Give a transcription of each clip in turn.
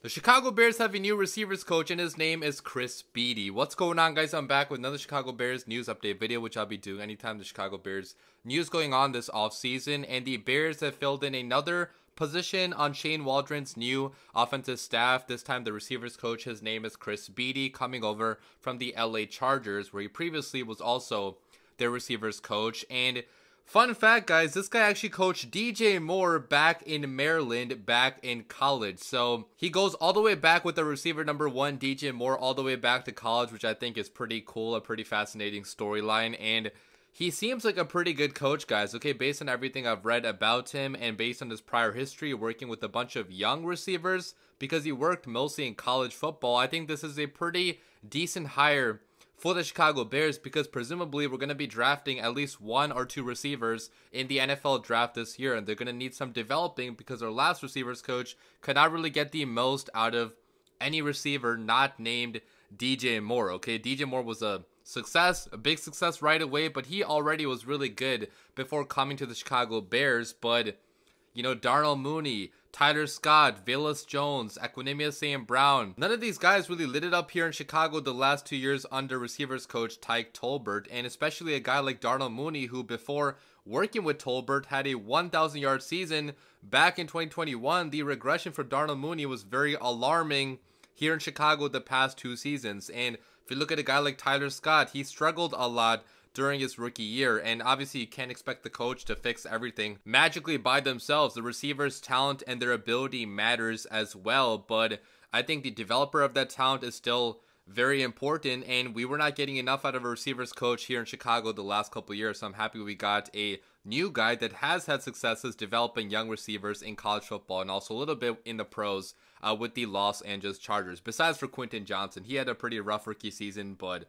The Chicago Bears have a new receivers coach and his name is Chris Beatty. What's going on, guys? I'm back with another Chicago Bears news update video, which I'll be doing anytime the Chicago Bears news going on this offseason. And the Bears have filled in another position on Shane Waldron's new offensive staff. This time the receivers coach, his name is Chris Beatty, coming over from the LA Chargers, where he previously was also their receivers coach. And fun fact, guys, this guy actually coached DJ Moore back in Maryland, back in college. So he goes all the way back with the receiver number one, DJ Moore, all the way back to college, which I think is pretty cool, a pretty fascinating storyline. And he seems like a pretty good coach, guys, okay, based on everything I've read about him and based on his prior history working with a bunch of young receivers, because he worked mostly in college football. I think this is a pretty decent hire for the Chicago Bears, because presumably we're going to be drafting at least one or two receivers in the NFL draft this year, and they're going to need some developing because our last receivers coach could not really get the most out of any receiver not named DJ Moore, okay? DJ Moore was a success, a big success right away, but he already was really good before coming to the Chicago Bears. But you know, Darnell Mooney, Tyler Scott, Velus Jones, Equanimeous St. Brown. None of these guys really lit it up here in Chicago the last 2 years under receivers coach Tyke Tolbert, and especially a guy like Darnell Mooney, who before working with Tolbert had a 1,000-yard season back in 2021. The regression for Darnell Mooney was very alarming here in Chicago the past 2 seasons. And if you look at a guy like Tyler Scott, he struggled a lot during his rookie year, and obviously you can't expect the coach to fix everything magically by themselves. The receivers' talent and their ability matters as well, but I think the developer of that talent is still very important, and we were not getting enough out of a receivers coach here in Chicago the last couple of years, so I'm happy we got a new guy that has had successes developing young receivers in college football and also a little bit in the pros with the Los Angeles Chargers. Besides for Quentin Johnson, he had a pretty rough rookie season, but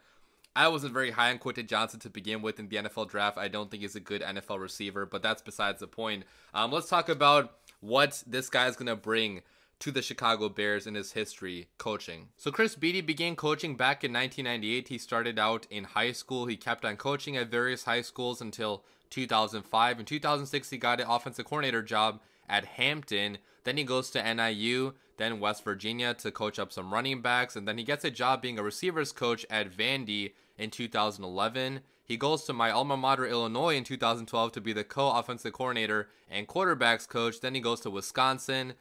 I wasn't very high on Quentin Johnson to begin with in the NFL draft. I don't think he's a good NFL receiver, but that's besides the point. Let's talk about what this guy is going to bring to the Chicago Bears in his history coaching. So Chris Beatty began coaching back in 1998. He started out in high school. He kept on coaching at various high schools until 2005. In 2006, he got an offensive coordinator job at Hampton. Then he goes to NIU, then West Virginia to coach up some running backs, and then he gets a job being a receivers coach at Vandy in 2011. He goes to my alma mater, Illinois, in 2012 to be the co-offensive coordinator and quarterbacks coach. Then he goes to Wisconsin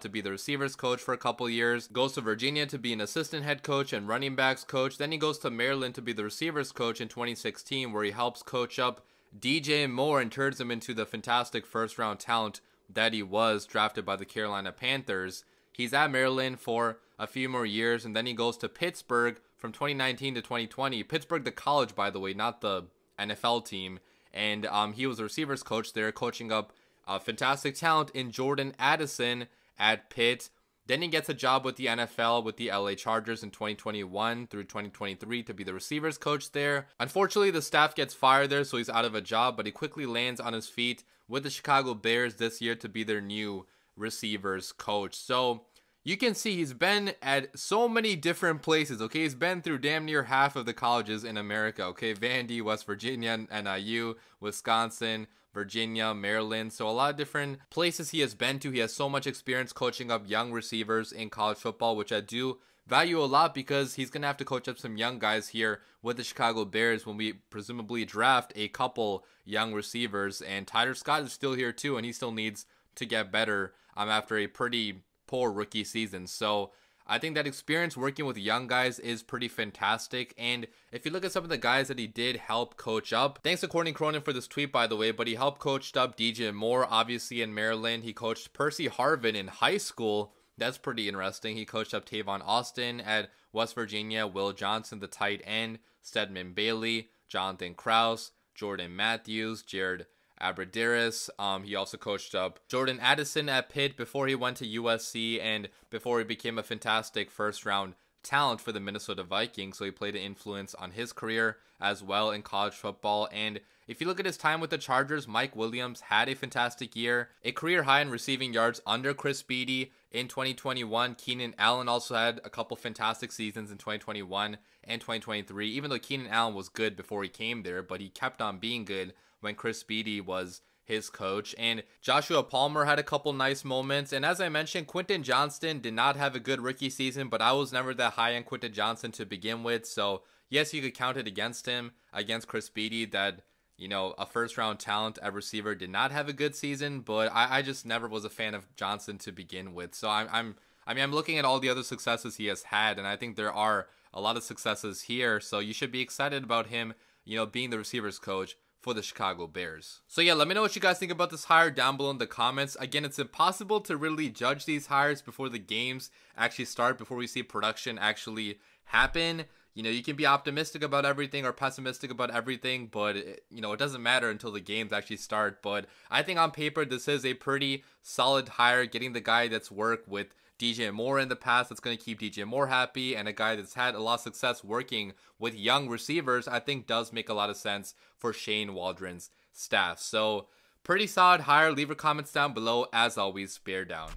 to be the receivers coach for a couple years. Goes to Virginia to be an assistant head coach and running backs coach. Then he goes to Maryland to be the receivers coach in 2016, where he helps coach up DJ Moore and turns him into the fantastic first-round talent that he was, drafted by the Carolina Panthers. He's at Maryland for a few more years, and then he goes to Pittsburgh from 2019 to 2020. Pittsburgh, the college, by the way, not the NFL team. And he was a receivers coach there, coaching up fantastic talent in Jordan Addison at Pitt. Then he gets a job with the NFL with the LA Chargers in 2021 through 2023 to be the receivers coach there. Unfortunately, the staff gets fired there, so he's out of a job, but he quickly lands on his feet with the Chicago Bears this year to be their new receivers coach. So you can see he's been at so many different places, okay? He's been through damn near half of the colleges in America, okay? Vandy, West Virginia, NIU, Wisconsin, Virginia, Maryland. So a lot of different places he has been to. He has so much experience coaching up young receivers in college football, which I do value a lot, because he's going to have to coach up some young guys here with the Chicago Bears when we presumably draft a couple young receivers. And Tyler Scott is still here too, and he still needs to get better after a pretty poor rookie season. So I think that experience working with young guys is pretty fantastic. And if you look at some of the guys that he did help coach up, thanks to Courtney Cronin for this tweet, by the way, but he helped coach up DJ Moore, obviously, in Maryland. He coached Percy Harvin in high school. That's pretty interesting. He coached up Tavon Austin at West Virginia, Will Johnson, the tight end, Stedman Bailey, Jonathan Krause, Jordan Matthews, Jared Abbrederis. He also coached up Jordan Addison at Pitt before he went to USC and before he became a fantastic first-round talent for the Minnesota Vikings. So he played an influence on his career as well in college football. And if you look at his time with the Chargers, Mike Williams had a fantastic year, a career high in receiving yards under Chris Beatty in 2021. Keenan Allen also had a couple fantastic seasons in 2021 and 2023, even though Keenan Allen was good before he came there, but he kept on being good when Chris Beatty was his coach. And Joshua Palmer had a couple nice moments. And as I mentioned, Quentin Johnston did not have a good rookie season, but I was never that high on Quentin Johnston to begin with. So yes, you could count it against him, against Chris Beatty, that, you know, a first-round talent at receiver did not have a good season, but I just never was a fan of Johnston to begin with. So I'm looking at all the other successes he has had, and I think there are a lot of successes here. So you should be excited about him, you know, being the receivers coach for the Chicago Bears. So yeah, let me know what you guys think about this hire down below in the comments. Again, it's impossible to really judge these hires before the games actually start, before we see production actually happen. You know, you can be optimistic about everything or pessimistic about everything, but you know, it doesn't matter until the games actually start. But I think on paper, this is a pretty solid hire, getting the guy that's worked with DJ Moore in the past, that's going to keep DJ Moore happy, and a guy that's had a lot of success working with young receivers, I think does make a lot of sense for Shane Waldron's staff. So pretty solid hire. Leave your comments down below. As always, bear down.